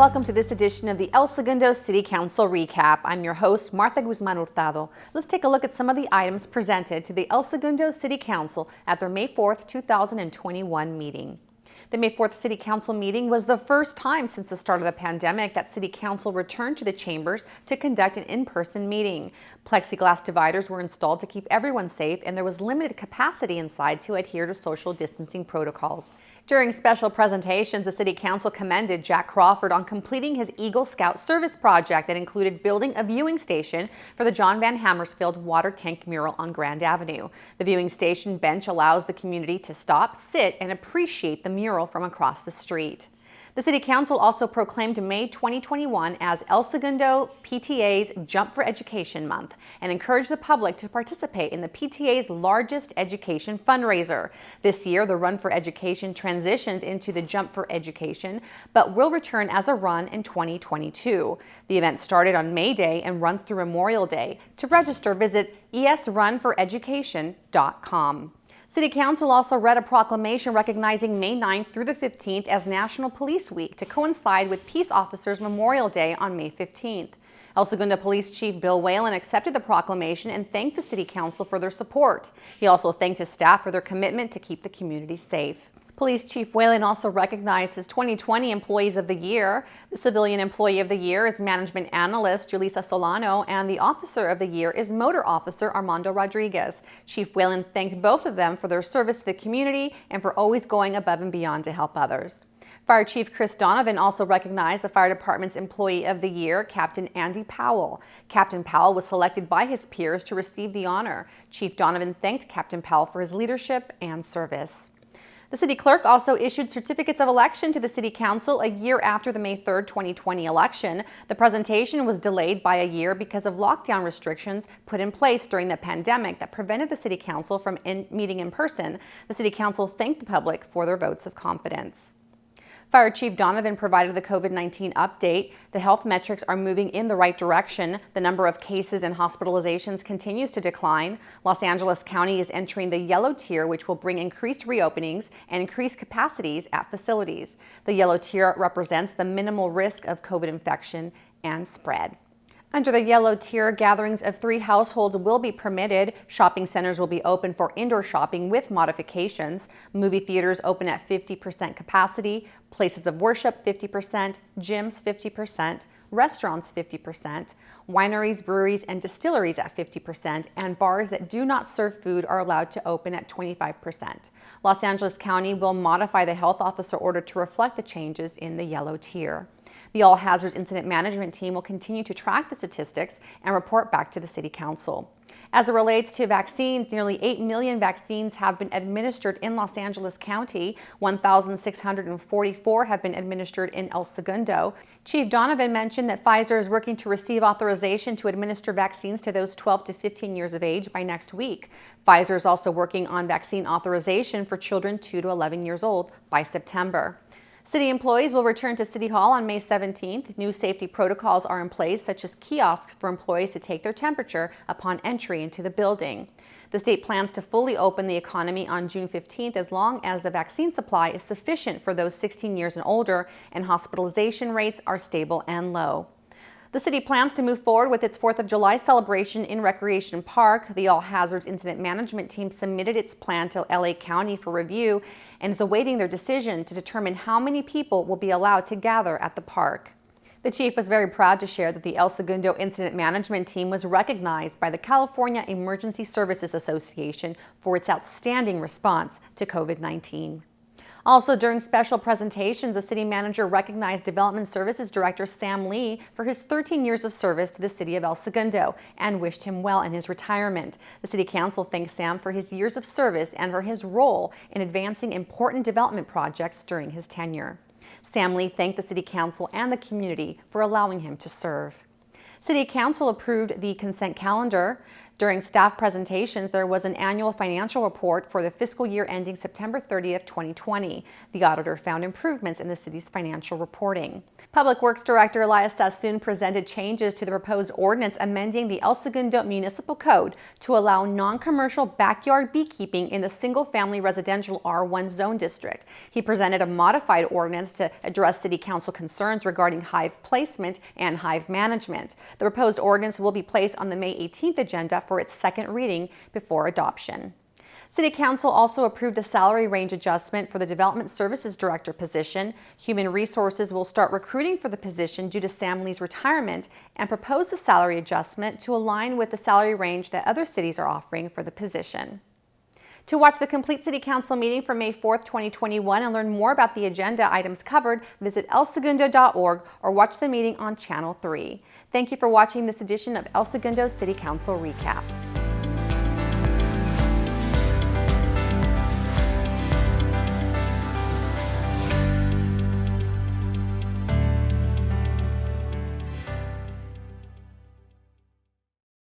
welcome to this edition of the El Segundo City Council Recap. I'm your host, Martha Guzman Hurtado. Let's take a look at some of the items presented to the El Segundo City Council at their May 4th, 2021 meeting. The May 4th City Council meeting was the first time since the start of the pandemic that City Council returned to the chambers to conduct an in-person meeting. Plexiglass dividers were installed to keep everyone safe, and there was limited capacity inside to adhere to social distancing protocols. During special presentations, the City Council commended Jack Crawford on completing his Eagle Scout service project that included building a viewing station for the John Van Hammersfield water tank mural on Grand Avenue. The viewing station bench allows the community to stop, sit, and appreciate the mural from across the street. The City Council also proclaimed May 2021 as El Segundo PTA's Jump for Education Month and encouraged the public to participate in the PTA's largest education fundraiser. This year, the Run for Education transitioned into the Jump for Education, but will return as a run in 2022. The event started on May Day and runs through Memorial Day. To register, visit esrunforeducation.com. City Council also read a proclamation recognizing May 9th through the 15th as National Police Week to coincide with Peace Officers Memorial Day on May 15th. El Segundo Police Chief Bill Whalen accepted the proclamation and thanked the City Council for their support. He also thanked his staff for their commitment to keep the community safe. Police Chief Whalen also recognized his 2020 Employees of the Year. The Civilian Employee of the Year is Management Analyst Julissa Solano, and the Officer of the Year is Motor Officer Armando Rodriguez. Chief Whalen thanked both of them for their service to the community and for always going above and beyond to help others. Fire Chief Chris Donovan also recognized the Fire Department's Employee of the Year, Captain Andy Powell. Captain Powell was selected by his peers to receive the honor. Chief Donovan thanked Captain Powell for his leadership and service. The City Clerk also issued certificates of election to the City Council a year after the May 3rd, 2020 election. The presentation was delayed by a year because of lockdown restrictions put in place during the pandemic that prevented the City Council from meeting in person. The City Council thanked the public for their votes of confidence. Fire Chief Donovan provided the COVID-19 update. The health metrics are moving in the right direction. The number of cases and hospitalizations continues to decline. Los Angeles County is entering the yellow tier, which will bring increased reopenings and increased capacities at facilities. The yellow tier represents the minimal risk of COVID infection and spread. Under the yellow tier, gatherings of 3 households will be permitted. Shopping centers will be open for indoor shopping with modifications. Movie theaters open at 50% capacity. Places of worship 50%, gyms 50%, restaurants 50%, wineries, breweries, and distilleries at 50%, and bars that do not serve food are allowed to open at 25%. Los Angeles County will modify the health officer order to reflect the changes in the yellow tier. The All Hazards Incident Management Team will continue to track the statistics and report back to the City Council. As it relates to vaccines, nearly 8 million vaccines have been administered in Los Angeles County. 1,644 have been administered in El Segundo. Chief Donovan mentioned that Pfizer is working to receive authorization to administer vaccines to those 12 to 15 years of age by next week. Pfizer is also working on vaccine authorization for children 2 to 11 years old by September. City employees will return to City Hall on May 17th. New safety protocols are in place, such as kiosks for employees to take their temperature upon entry into the building. The state plans to fully open the economy on June 15th as long as the vaccine supply is sufficient for those 16 years and older and hospitalization rates are stable and low. The city plans to move forward with its 4th of July celebration in Recreation Park. The All Hazards Incident Management Team submitted its plan to LA County for review and is awaiting their decision to determine how many people will be allowed to gather at the park. The chief was very proud to share that the El Segundo Incident Management Team was recognized by the California Emergency Services Association for its outstanding response to COVID-19. Also, during special presentations, the city manager recognized Development Services Director Sam Lee for his 13 years of service to the city of El Segundo and wished him well in his retirement. The City Council thanked Sam for his years of service and for his role in advancing important development projects during his tenure. Sam Lee thanked the City Council and the community for allowing him to serve. City Council approved the consent calendar. During staff presentations, there was an annual financial report for the fiscal year ending September 30th, 2020. The auditor found improvements in the city's financial reporting. Public Works Director Elias Sassoon presented changes to the proposed ordinance amending the El Segundo Municipal Code to allow non-commercial backyard beekeeping in the single-family residential R1 zone district. He presented a modified ordinance to address City Council concerns regarding hive placement and hive management. The proposed ordinance will be placed on the May 18th agenda for its second reading before adoption. City Council also approved a salary range adjustment for the Development Services Director position. Human Resources will start recruiting for the position due to Sam Lee's retirement and proposed a salary adjustment to align with the salary range that other cities are offering for the position. To watch the complete City Council meeting for May 4th, 2021 and learn more about the agenda items covered, visit elsegundo.org or watch the meeting on Channel 3. Thank you for watching this edition of El Segundo City Council Recap.